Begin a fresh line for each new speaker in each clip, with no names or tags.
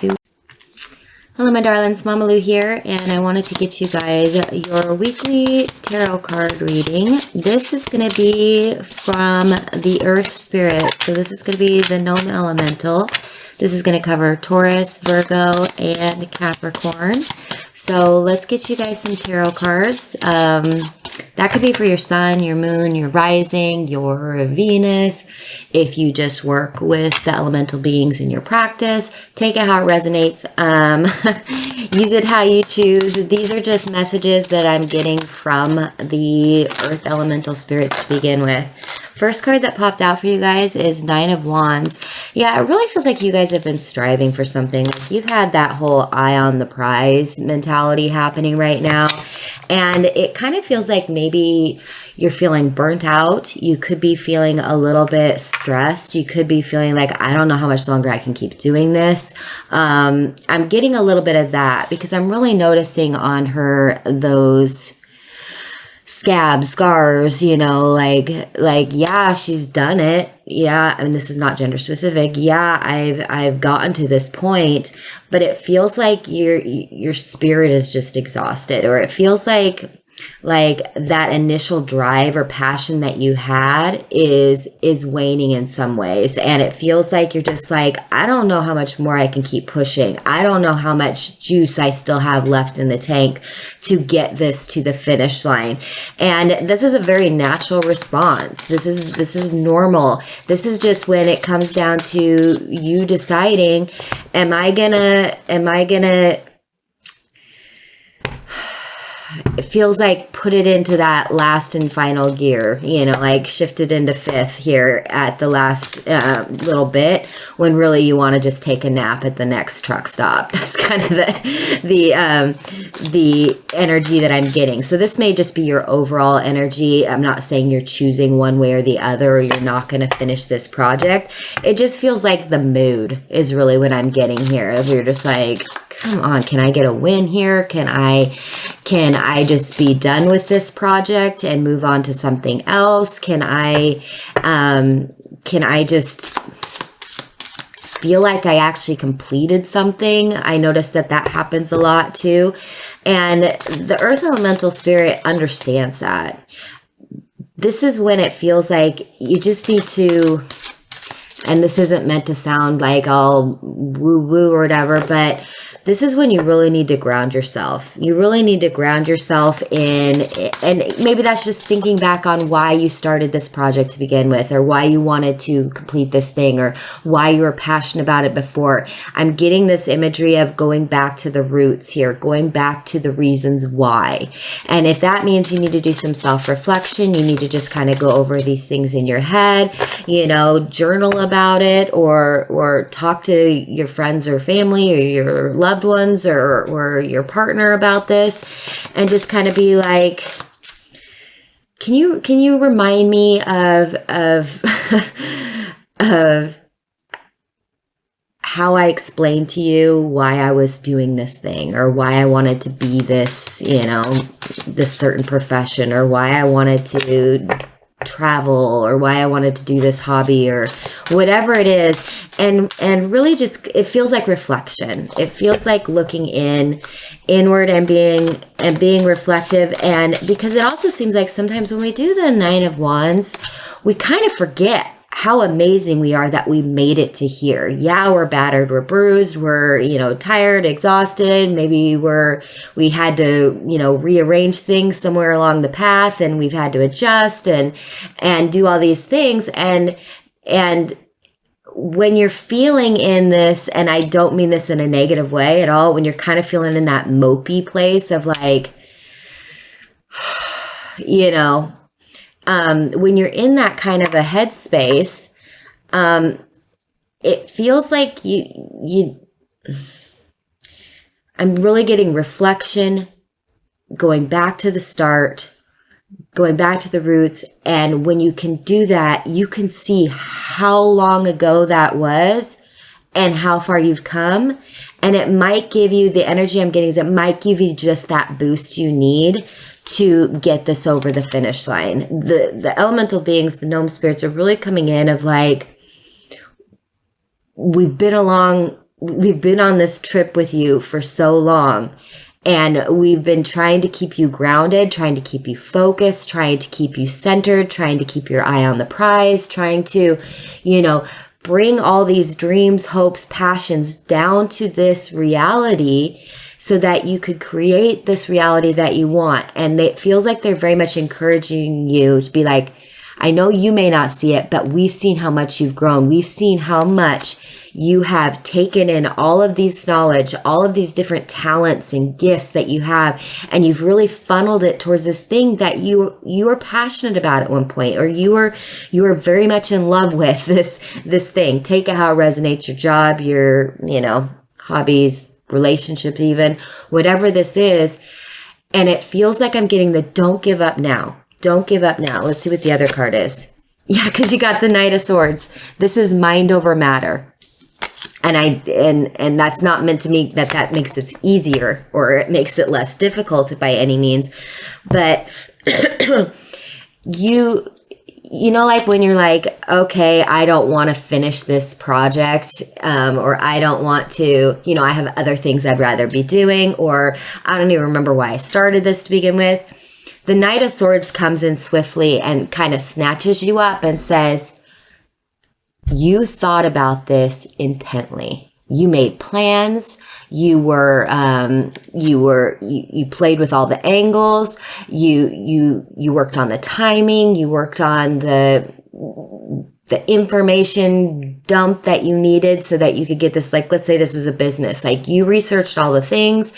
Hello my darlings, Mama Lou here, and I wanted to get you guys your weekly tarot card reading. This is going to be from the Earth Spirit, so this is going to be the Gnome Elemental. This is going to cover Taurus, Virgo, and Capricorn. So let's get you guys some tarot cards. That could be for your sun, your moon, your rising, your Venus. If you just work with the elemental beings in your practice, take it how it resonates. Use it how you choose. These are just messages that I'm getting from the Earth Elemental Spirits to begin with. First card that popped out for you guys is Nine of Wands. Yeah, it really feels like you guys have been striving for something. Like you've had that whole eye on the prize mentality happening right now. And it kind of feels like maybe you're feeling burnt out. You could be feeling a little bit stressed. You could be feeling like, I don't know how much longer I can keep doing this. I'm getting a little bit of that because I'm really noticing on her those scabs, scars, you know, like, yeah, she's done it. Yeah. I mean, this is not gender specific. Yeah. I've gotten to this point, but it feels like your spirit is just exhausted, or it feels like that initial drive or passion that you had is waning in some ways. And it feels like you're just like, I don't know how much more I can keep pushing. I don't know how much juice I still have left in the tank to get this to the finish line. And this is a very natural response. This is normal. This is just when it comes down to you deciding, am I gonna it feels like put it into that last and final gear, you know, like shift it into fifth here at the last little bit, when really you want to just take a nap at the next truck stop. That's kind of the energy that I'm getting. So this may just be your overall energy. I'm not saying you're choosing one way or the other, or you're not going to finish this project. It just feels like the mood is really what I'm getting here. If you're just like, come on, can I get a win here? Can I just be done with this project and move on to something else? Can I just feel like I actually completed something? I notice that happens a lot too. And the Earth Elemental Spirit understands that. This is when it feels like you just need to, and this isn't meant to sound like all woo-woo or whatever, but this is when you really need to ground yourself. You really need to ground yourself in, and maybe that's just thinking back on why you started this project to begin with, or why you wanted to complete this thing, or why you were passionate about it before. I'm getting this imagery of going back to the roots here, going back to the reasons why. And if that means you need to do some self-reflection, you need to just kind of go over these things in your head, you know, journal about it, or talk to your friends or family or your loved ones or your partner about this, and just kind of be like, can you remind me of of how I explained to you why I was doing this thing, or why I wanted to be this, you know, this certain profession, or why I wanted to travel, or why I wanted to do this hobby, or whatever it is. And really just, it feels like reflection. It feels like looking inward and being reflective. And because it also seems like sometimes when we do the Nine of Wands, we kind of forget how amazing we are that we made it to here. Yeah, we're battered, we're bruised, we're, you know, tired, exhausted. Maybe we had to, you know, rearrange things somewhere along the path, and we've had to adjust and do all these things. And when you're feeling in this, and I don't mean this in a negative way at all, when you're kind of feeling in that mopey place of like, you know, when you're in that kind of a headspace, it feels like I'm really getting reflection, going back to the start, going back to the roots. And when you can do that, you can see how long ago that was and how far you've come. And it might give you, the energy I'm getting is, it might give you just that boost you need to get this over the finish line. The elemental beings, the gnome spirits, are really coming in of like, we've been along we've been on this trip with you for so long, and we've been trying to keep you grounded, trying to keep you focused, trying to keep you centered, trying to keep your eye on the prize, trying to, you know, bring all these dreams, hopes, passions down to this reality so that you could create this reality that you want. And it feels like they're very much encouraging you to be like, I know you may not see it, but we've seen how much you've grown. We've seen how much you have taken in all of these knowledge, all of these different talents and gifts that you have, and you've really funneled it towards this thing that you were passionate about at one point, or you were very much in love with this thing. Take it how it resonates, your job, your, you know, hobbies, relationships, even whatever this is. And it feels like I'm getting the don't give up now. Don't give up now. Let's see what the other card is. Yeah, because you got the Knight of Swords. This is mind over matter. And that's not meant to mean that makes it easier or it makes it less difficult by any means. But you know, like when you're like, okay, I don't want to finish this project, or I don't want to, you know, I have other things I'd rather be doing, or I don't even remember why I started this to begin with. The Knight of Swords comes in swiftly and kind of snatches you up and says, you thought about this intently. You made plans. You played with all the angles. You worked on the timing. You worked on the information dump that you needed so that you could get this, like, let's say this was a business, like you researched all the things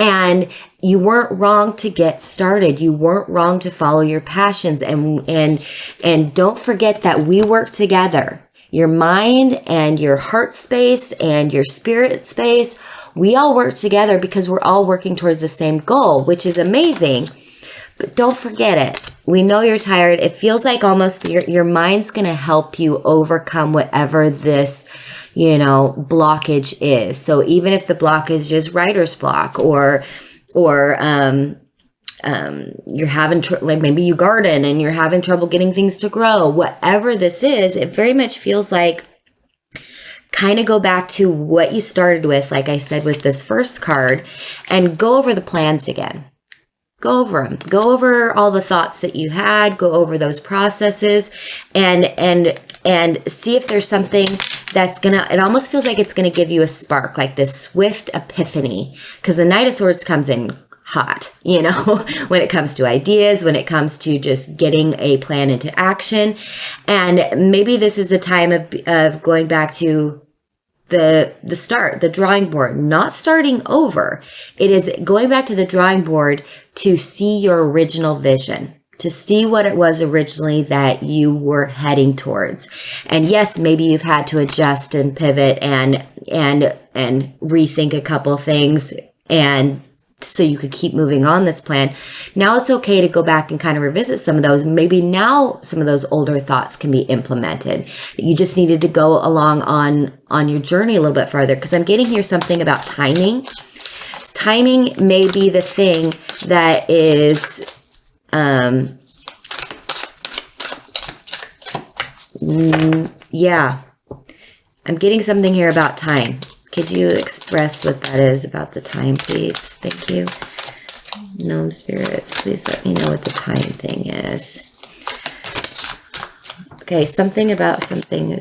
and you weren't wrong to get started. You weren't wrong to follow your passions. And don't forget that we work together. Your mind and your heart space and your spirit space, we all work together because we're all working towards the same goal, which is amazing. But don't forget it. We know you're tired. It feels like almost your mind's going to help you overcome whatever this, you know, blockage is. So even if the blockage is writer's block or you're having like maybe you garden and you're having trouble getting things to grow, whatever this is, it very much feels like kind of go back to what you started with, like I said with this first card, and go over the plans again. Go over them. Go over all the thoughts that you had. Go over those processes, and see if there's something that's gonna. It almost feels like it's gonna give you a spark, like this swift epiphany, because the Knight of Swords comes in hot, you know, when it comes to ideas, when it comes to just getting a plan into action. And maybe this is a time of going back to the start, the drawing board, not starting over. It is going back to the drawing board to see your original vision, to see what it was originally that you were heading towards. And yes, maybe you've had to adjust and pivot and rethink a couple things, and so you could keep moving on this plan. Now it's okay to go back and kind of revisit some of those. Maybe now some of those older thoughts can be implemented. You just needed to go along on your journey a little bit farther, because I'm getting here something about timing. Timing may be the thing that is, yeah, I'm getting something here about time. Could you express what that is about the time, please? Thank you. Gnome spirits, please let me know what the time thing is. Okay, something about something.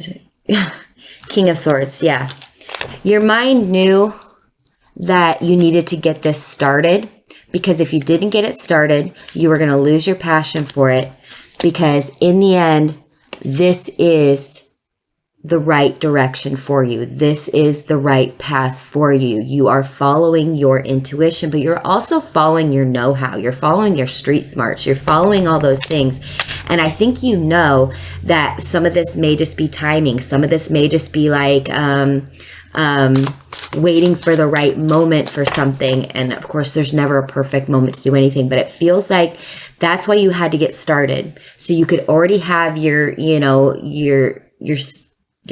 King of Swords, yeah. Your mind knew that you needed to get this started, because if you didn't get it started, you were going to lose your passion for it, because in the end, this is the right direction for you. This is the right path for you. You are following your intuition, but you're also following your know-how. You're following your street smarts. You're following all those things. And I think you know that some of this may just be timing. Some of this may just be like waiting for the right moment for something. And of course, there's never a perfect moment to do anything, but it feels like that's why you had to get started. So you could already have your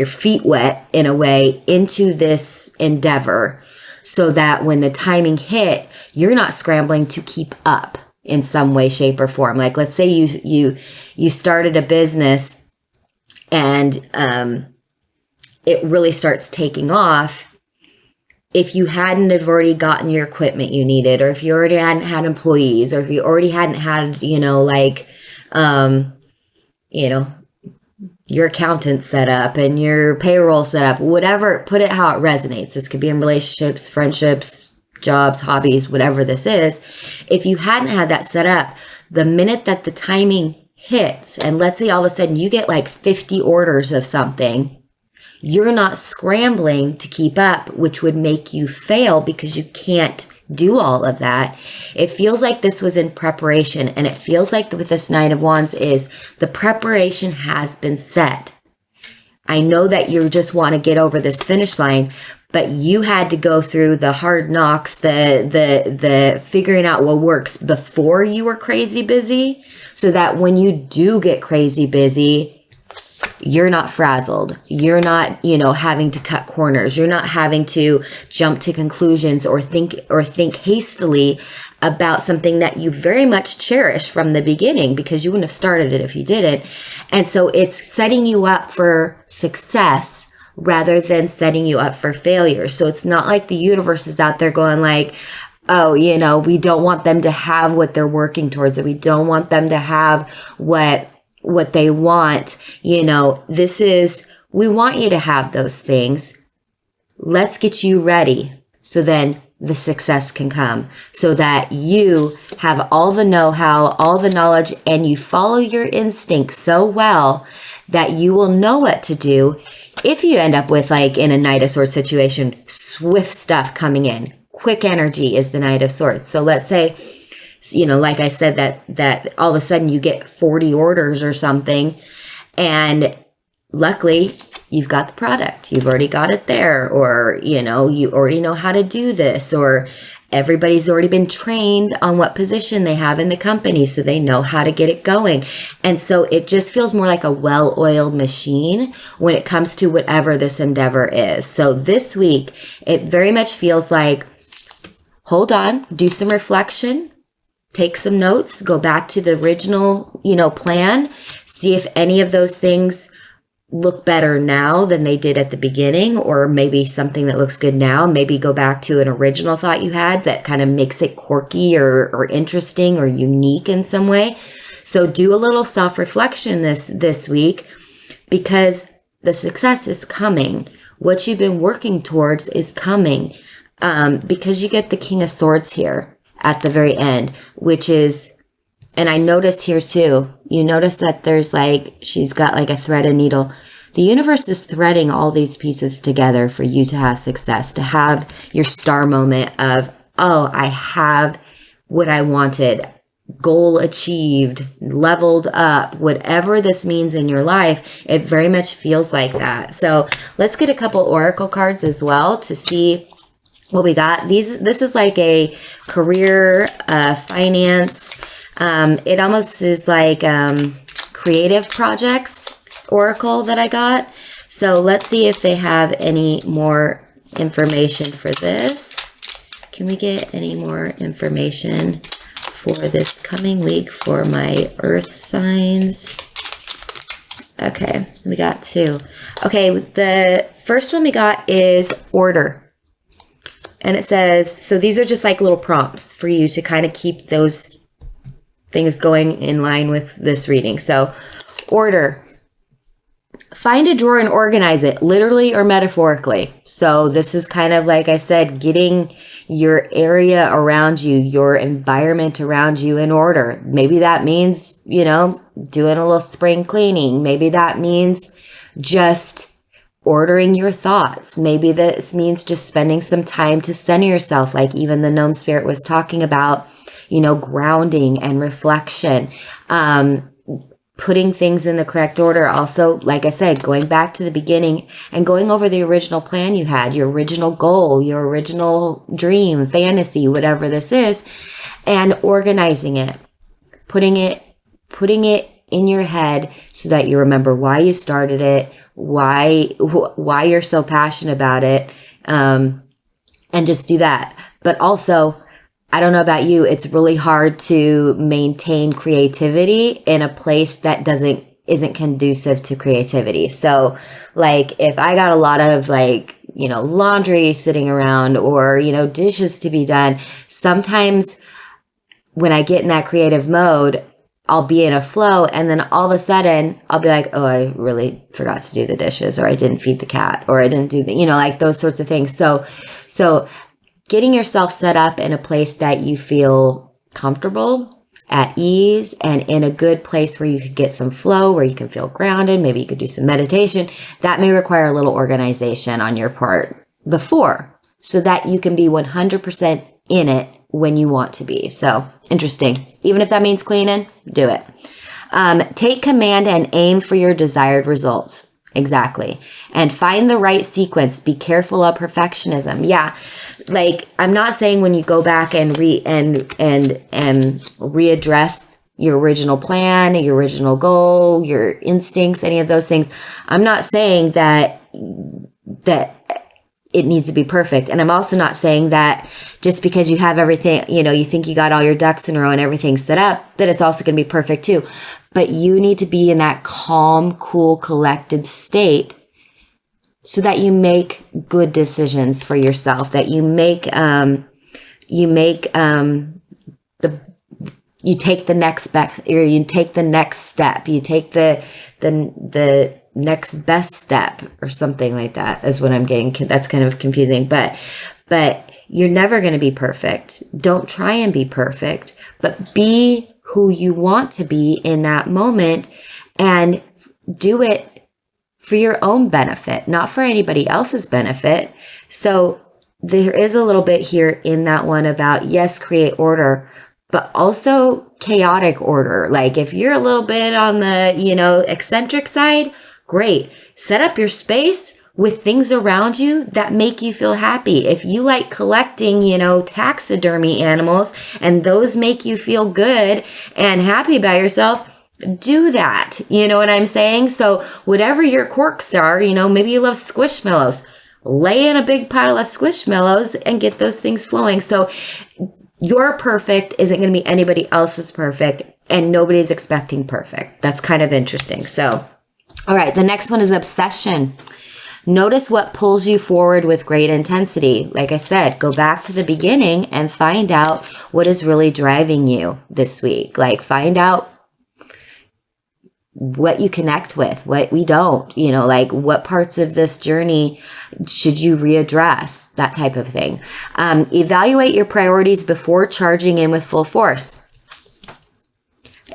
feet wet in a way into this endeavor, so that when the timing hit, you're not scrambling to keep up in some way, shape, or form. Like, let's say you started a business and it really starts taking off, if you hadn't have already gotten your equipment you needed, or if you already hadn't had employees, or if you already hadn't had, your accountant set up and your payroll set up, whatever, put it how it resonates. This could be in relationships, friendships, jobs, hobbies, whatever this is. If you hadn't had that set up, the minute that the timing hits, and let's say all of a sudden you get like 50 orders of something, you're not scrambling to keep up, which would make you fail because you can't do all of that. It feels like this was in preparation, and it feels like with this Nine of Wands is the preparation has been set. I know that you just want to get over this finish line, but you had to go through the hard knocks, the figuring out what works before you were crazy busy, so that when you do get crazy busy, you're not frazzled. You're not, having to cut corners. You're not having to jump to conclusions or think hastily about something that you very much cherish from the beginning, because you wouldn't have started it if you didn't. And so it's setting you up for success rather than setting you up for failure. So it's not like the universe is out there going like, oh, we don't want them to have what they're working towards, or we don't want them to have what they want. We want you to have those things. Let's get you ready so then the success can come, so that you have all the know-how, all the knowledge, and you follow your instinct so well that you will know what to do if you end up with, like in a Knight of Swords situation, swift stuff coming in. Quick energy is the Knight of Swords. So let's say, like I said, that all of a sudden you get 40 orders or something, and luckily you've got the product. You've already got it there, or, you already know how to do this, or everybody's already been trained on what position they have in the company, so they know how to get it going. And so it just feels more like a well-oiled machine when it comes to whatever this endeavor is. So this week, it very much feels like, hold on, do some reflection, take some notes, go back to the original, plan, see if any of those things look better now than they did at the beginning, or maybe something that looks good now. Maybe go back to an original thought you had that kind of makes it quirky or interesting or unique in some way. So do a little self-reflection this week, because the success is coming. What you've been working towards is coming, because you get the King of Swords here at the very end, which is, and I notice here too, you notice that there's she's got like a thread and needle. The universe is threading all these pieces together for you to have success, to have your star moment of, oh, I have what I wanted, goal achieved, leveled up, whatever this means in your life. It very much feels like that. So let's get a couple oracle cards as well to see what we got. This is like a career, finance. It almost is like creative projects oracle that I got. So let's see if they have any more information for this. Can we get any more information for this coming week for my earth signs? Okay, we got two. Okay, the first one we got is order. And it says, so these are just like little prompts for you to kind of keep those things going in line with this reading. So, order. Find a drawer and organize it, literally or metaphorically. So this is kind of, like I said, getting your area around you, your environment around you in order. Maybe that means, doing a little spring cleaning. Maybe that means just ordering your thoughts. Maybe this means just spending some time to center yourself, like even the Gnome Spirit was talking about, grounding and reflection, putting things in the correct order. Also, like I said, going back to the beginning and going over the original plan you had, your original goal, your original dream, fantasy, whatever this is, and organizing it, putting it in your head so that you remember why you started it, why you're so passionate about it, and just do that. But also, I don't know about you, it's really hard to maintain creativity in a place that isn't conducive to creativity. So, if I got a lot of laundry sitting around or, dishes to be done. Sometimes when I get in that creative mode, I'll be in a flow, and then all of a sudden I'll be like, oh, I really forgot to do the dishes, or I didn't feed the cat, or I didn't do like those sorts of things. So getting yourself set up in a place that you feel comfortable, at ease, and in a good place where you could get some flow, where you can feel grounded. Maybe you could do some meditation. That may require a little organization on your part before, so that you can be 100% in it when you want to be. So interesting. Even if that means cleaning, do it. Take command and aim for your desired results. Exactly. And find the right sequence. Be careful of perfectionism. Yeah. Like, I'm not saying when you go back and readdress your original plan, your original goal, your instincts, any of those things. I'm not saying that it needs to be perfect. And I'm also not saying that just because you have everything, you think you got all your ducks in a row and everything's set up, that it's also going to be perfect too. But you need to be in that calm, cool, collected state so that you make good decisions for yourself, that you take the next step, or you take the next step, you take the next best step, or something like that is what I'm getting. That's kind of confusing, but you're never going to be perfect. Don't try and be perfect, but be who you want to be in that moment, and do it for your own benefit, not for anybody else's benefit. So there is a little bit here in that one about, yes, create order, but also chaotic order. Like, if you're a little bit on the, eccentric side, great. Set up your space with things around you that make you feel happy. If you like collecting, taxidermy animals, and those make you feel good and happy about yourself, do that. You know what I'm saying? So whatever your quirks are, maybe you love squishmallows, lay in a big pile of squishmallows and get those things flowing. So your perfect isn't going to be anybody else's perfect, and nobody's expecting perfect. That's kind of interesting. So, all right, the next one is obsession. Notice what pulls you forward with great intensity. Like I said, go back to the beginning and find out what is really driving you this week. Like, find out what you connect with, what we don't, like what parts of this journey should you readdress, that type of thing. Evaluate your priorities before charging in with full force.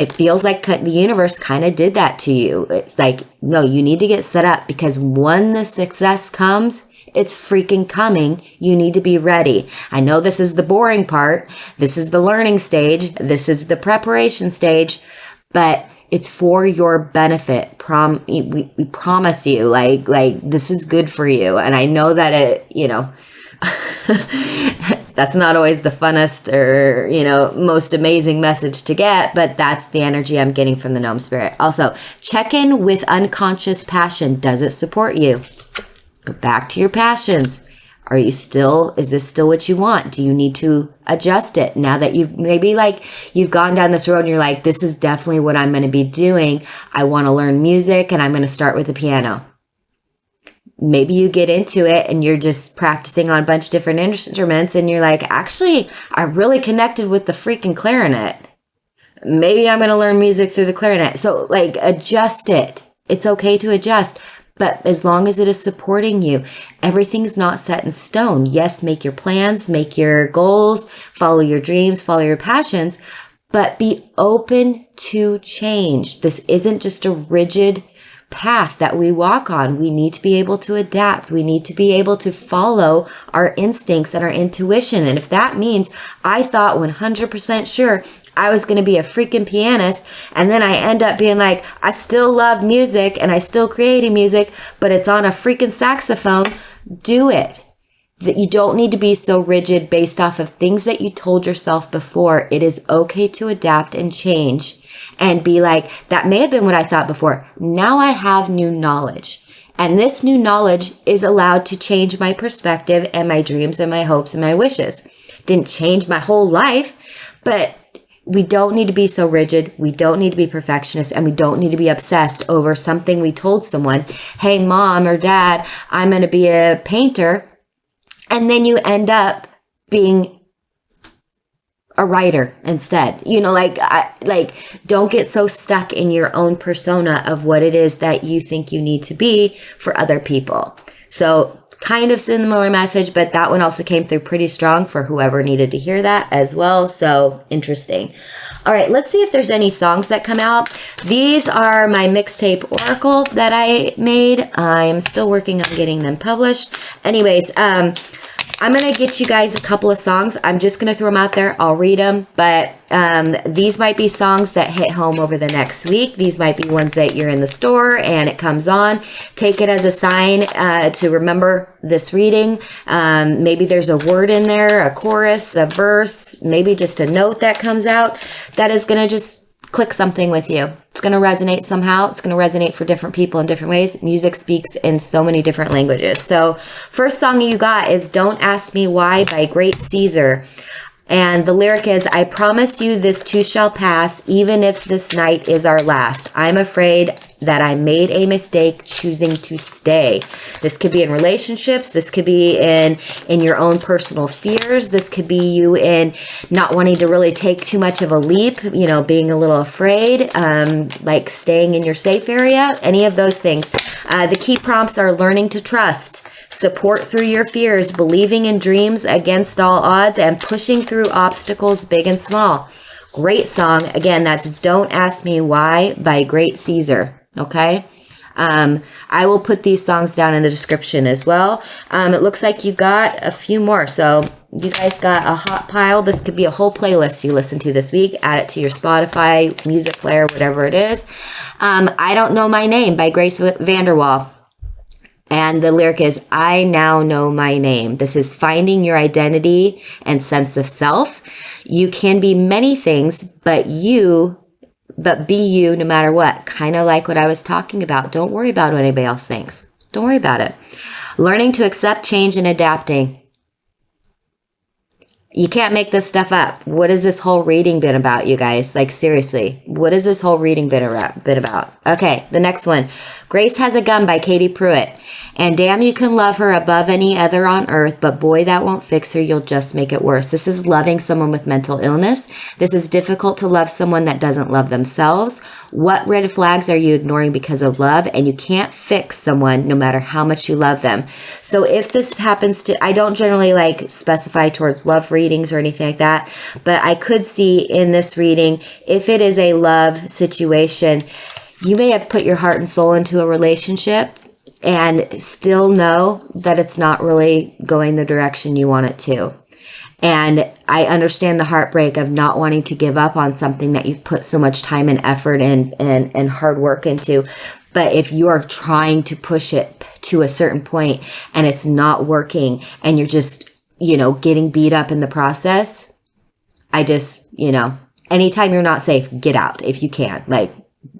It feels like the universe kind of did that to you. It's like, no, you need to get set up, because when the success comes, it's freaking coming. You need to be ready. I know this is the boring part. This is the learning stage. This is the preparation stage, but it's for your benefit. We promise you, like this is good for you. And I know that that's not always the funnest or, most amazing message to get, but that's the energy I'm getting from the gnome spirit. Also, check in with unconscious passion. Does it support you? Go back to your passions. Is this still what you want? Do you need to adjust it now that you've gone down this road and you're like, this is definitely what I'm going to be doing. I want to learn music, and I'm going to start with the piano. Maybe you get into it and you're just practicing on a bunch of different instruments, and you're like, actually, I really connected with the freaking clarinet. Maybe I'm going to learn music through the clarinet. So adjust it. It's okay to adjust. But as long as it is supporting you, everything's not set in stone. Yes, make your plans, make your goals, follow your dreams, follow your passions, but be open to change. This isn't just a rigid path that we walk on. We need to be able to adapt. We need to be able to follow our instincts and our intuition. And if that means I thought 100% sure I was going to be a freaking pianist, and then I end up being like, I still love music and I still creating music, but it's on a freaking saxophone, do it. That you don't need to be so rigid based off of things that you told yourself before. It is okay to adapt and change and be like, that may have been what I thought before. Now I have new knowledge, and this new knowledge is allowed to change my perspective and my dreams and my hopes and my wishes. Didn't change my whole life, but we don't need to be so rigid. We don't need to be perfectionists, and we don't need to be obsessed over something we told someone. Hey, mom or dad, I'm going to be a painter. And then you end up being a writer instead. You know, don't get so stuck in your own persona of what it is that you think you need to be for other people. So kind of similar message, but that one also came through pretty strong for whoever needed to hear that as well. So interesting. All right, let's see if there's any songs that come out. These are my mixtape oracle that I made. I'm still working on getting them published. Anyways, I'm going to get you guys a couple of songs. I'm just going to throw them out there. I'll read them, but these might be songs that hit home over the next week. These might be ones that you're in the store and it comes on. Take it as a sign to remember this reading. Maybe there's a word in there, a chorus, a verse, maybe just a note that comes out that is going to just click something with you. It's going to resonate somehow. It's going to resonate for different people in different ways. Music speaks in so many different languages. So first song you got is Don't Ask Me Why by Great Caesar. And the lyric is, I promise you this too shall pass, even if this night is our last. I'm afraid that I made a mistake choosing to stay. This could be in relationships. This could be in your own personal fears. This could be you in not wanting to really take too much of a leap, you know, being a little afraid, like staying in your safe area, any of those things. The key prompts are learning to trust, support through your fears, believing in dreams against all odds, and pushing through obstacles big and small. Great song. Again, that's Don't Ask Me Why by Great Caesar. Okay. I will put these songs down in the description as well. It looks like you got a few more. So you guys got a hot pile. This could be a whole playlist you listen to this week. Add it to your Spotify, music player, whatever it is. I Don't Know My Name by Grace Vanderwaal. And the lyric is, I now know my name. This is finding your identity and sense of self. You can be many things, but be you no matter what. Kind of like what I was talking about. Don't worry about what anybody else thinks. Don't worry about it. Learning to accept change and adapting. You can't make this stuff up. What has this whole reading been about, you guys? Like, seriously, what has this whole reading been about? Okay, the next one. Grace Has a Gun by Katie Pruitt. And damn, you can love her above any other on earth, but boy, that won't fix her. You'll just make it worse. This is loving someone with mental illness. This is difficult to love someone that doesn't love themselves. What red flags are you ignoring because of love? And you can't fix someone no matter how much you love them. So if this happens to, I don't generally like specify towards love readings or anything like that, but I could see in this reading, if it is a love situation, you may have put your heart and soul into a relationship and still know that it's not really going the direction you want it to. And I understand the heartbreak of not wanting to give up on something that you've put so much time and effort and hard work into. But if you're trying to push it to a certain point and it's not working and you're just, getting beat up in the process, anytime you're not safe, get out if you can. Like,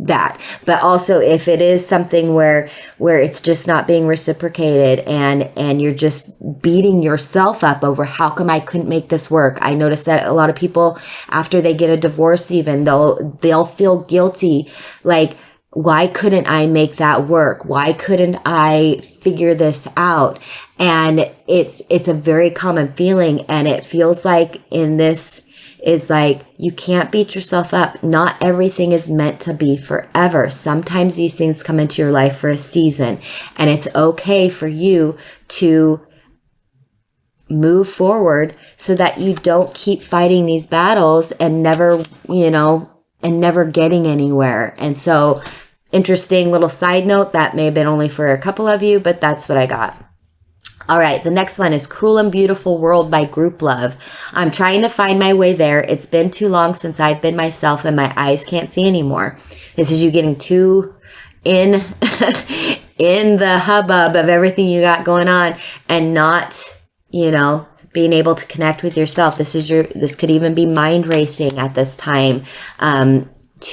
that. But also if it is something where it's just not being reciprocated and you're just beating yourself up over how come I couldn't make this work. I noticed that a lot of people after they get a divorce, even they'll feel guilty. Like, why couldn't I make that work? Why couldn't I figure this out? And it's a very common feeling. And it feels like in this is like, you can't beat yourself up. Not everything is meant to be forever. Sometimes these things come into your life for a season, and it's okay for you to move forward so that you don't keep fighting these battles and never getting anywhere. And so, interesting little side note, that may have been only for a couple of you, but that's what I got. All right, the next one is Cruel and Beautiful World by Grouplove. I'm trying to find my way there. It's been too long since I've been myself and my eyes can't see anymore. This is you getting too in the hubbub of everything you got going on and not, being able to connect with yourself. This could even be mind racing at this time.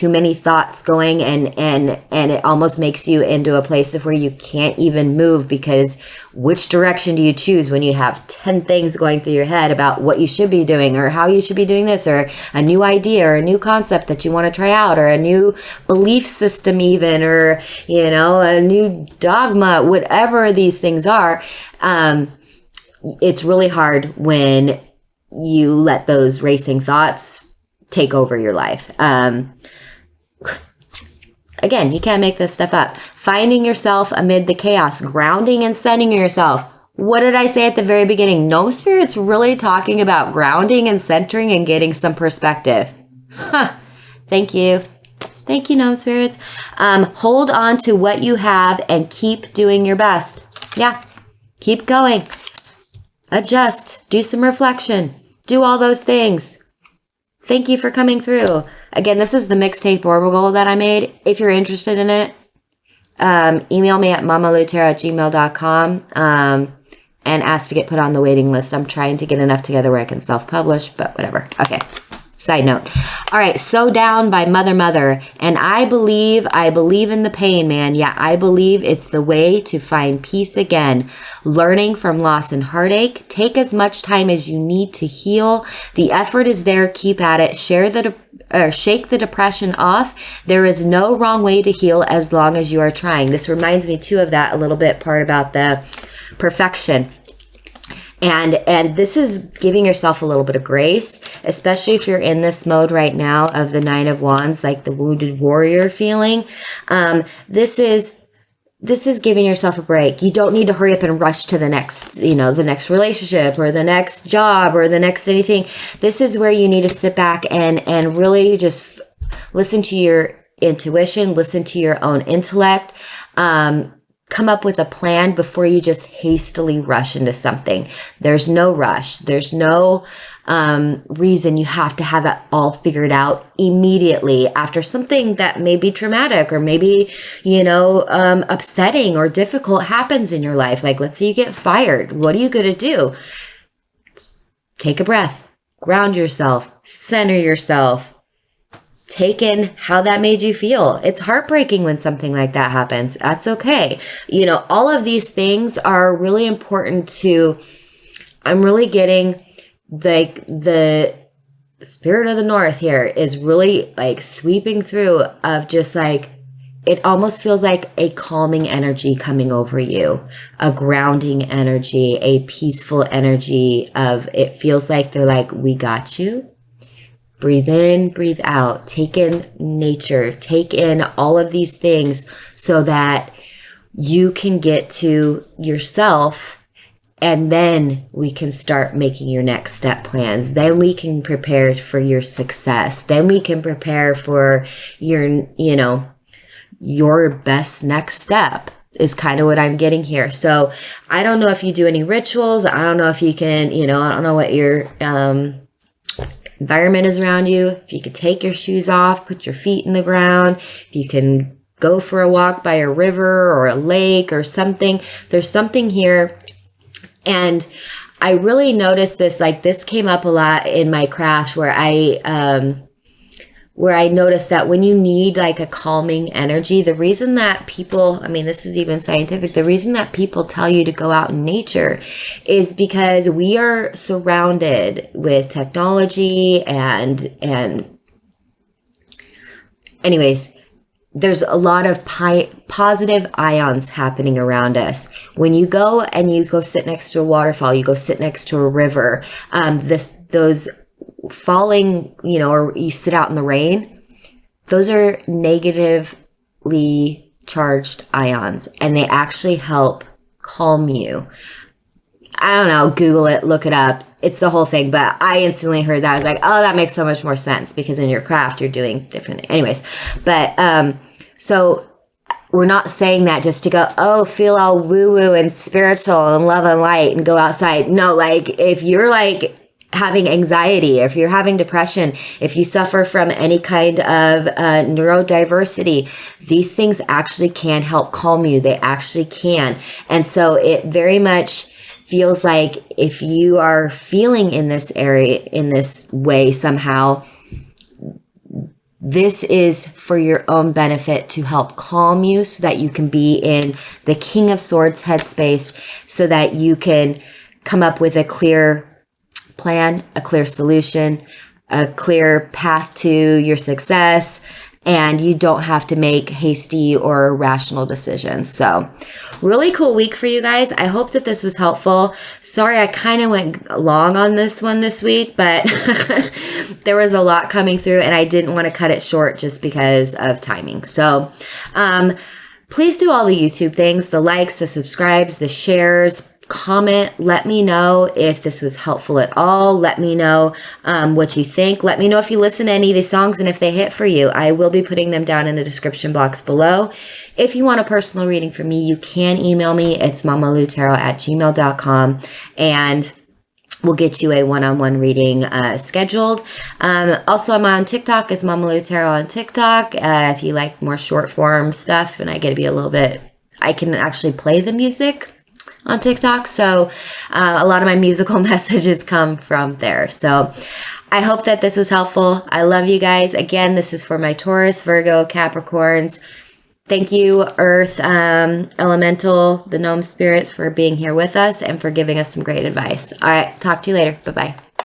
too many thoughts going, and it almost makes you into a place of where you can't even move, because which direction do you choose when you have 10 things going through your head about what you should be doing, or how you should be doing this, or a new idea, or a new concept that you want to try out, or a new belief system even, or, you know, a new dogma, whatever these things are. It's really hard when you let those racing thoughts take over your life. Again, you can't make this stuff up. Finding yourself amid the chaos, grounding and centering yourself. What did I say at the very beginning? Gnome Spirit's really talking about grounding and centering and getting some perspective. Huh. Thank you. Thank you, Gnome Spirits. Hold on to what you have and keep doing your best. Yeah. Keep going. Adjust. Do some reflection. Do all those things. Thank you for coming through. Again, this is the mixtape Oracle that I made. If you're interested in it, email me at mamalutera@gmail.com and ask to get put on the waiting list. I'm trying to get enough together where I can self-publish, but whatever. Okay. Side note. All right. So Down by Mother. And I believe in the pain, man. Yeah, I believe it's the way to find peace again. Learning from loss and heartache. Take as much time as you need to heal. The effort is there. Keep at it. Shake the depression off. There is no wrong way to heal as long as you are trying. This reminds me too of that a little bit part about the perfection. And this is giving yourself a little bit of grace, especially if you're in this mode right now of the Nine of Wands, like the wounded warrior feeling. This is giving yourself a break. You don't need to hurry up and rush to the next, the next relationship or the next job or the next anything. This is where you need to sit back and really just listen to your intuition, listen to your own intellect, come up with a plan before you just hastily rush into something. There's no rush. There's no reason you have to have it all figured out immediately after something that may be traumatic or maybe, upsetting or difficult happens in your life. Like, let's say you get fired. What are you going to do? Take a breath, ground yourself, center yourself. Take in how that made you feel. It's heartbreaking when something like that happens. That's okay. All of these things are really important to, I'm really getting the spirit of the North here is really like sweeping through of just like, it almost feels like a calming energy coming over you, a grounding energy, a peaceful energy of, it feels like they're like, we got you. Breathe in, breathe out, take in nature, take in all of these things so that you can get to yourself, and then we can start making your next step plans. Then we can prepare for your success. Then we can prepare for your best next step is kind of what I'm getting here. So I don't know if you do any rituals. I don't know if you can, I don't know what your, environment is around you. If you could take your shoes off, put your feet in the ground, if you can go for a walk by a river or a lake or something, there's something here. And I really noticed this, like this came up a lot in my craft where I noticed that when you need like a calming energy, the reason that people, this is even scientific, the reason that people tell you to go out in nature is because we are surrounded with technology and anyways, there's a lot of positive ions happening around us. When you go and you go sit next to a waterfall, you go sit next to a river, those falling, or you sit out in the rain, those are negatively charged ions, and they actually help calm you. I don't know, Google it, look it up. It's the whole thing, but I instantly heard that. I was like, oh, that makes so much more sense because in your craft, you're doing different. Anyways, but so we're not saying that just to go, oh, feel all woo-woo and spiritual and love and light and go outside. No, like if you're like having anxiety, if you're having depression, if you suffer from any kind of neurodiversity, these things actually can help calm you. They actually can. And so it very much feels like if you are feeling in this area, in this way somehow, this is for your own benefit to help calm you so that you can be in the King of Swords headspace so that you can come up with a clear plan, a clear solution, a clear path to your success, and you don't have to make hasty or rational decisions. So really cool week for you guys. I hope that this was helpful. Sorry, I kind of went long on this one this week, but there was a lot coming through and I didn't want to cut it short just because of timing. So please do all the YouTube things, the likes, the subscribes, the shares, comment. Let me know if this was helpful at all. Let me know what you think. Let me know if you listen to any of these songs and if they hit for you. I will be putting them down in the description box below. If you want a personal reading from me, you can email me. It's mamalutaro@gmail.com, and we'll get you a one-on-one reading scheduled. Also, I'm on TikTok as Mama Lou Tarot on TikTok. If you like more short form stuff, and I get to be a little bit, I can actually play the music on TikTok. So a lot of my musical messages come from there. So I hope that this was helpful. I love you guys. Again, this is for my Taurus, Virgo, Capricorns. Thank you, Earth, Elemental, the Gnome spirits, for being here with us and for giving us some great advice. All right. Talk to you later. Bye-bye.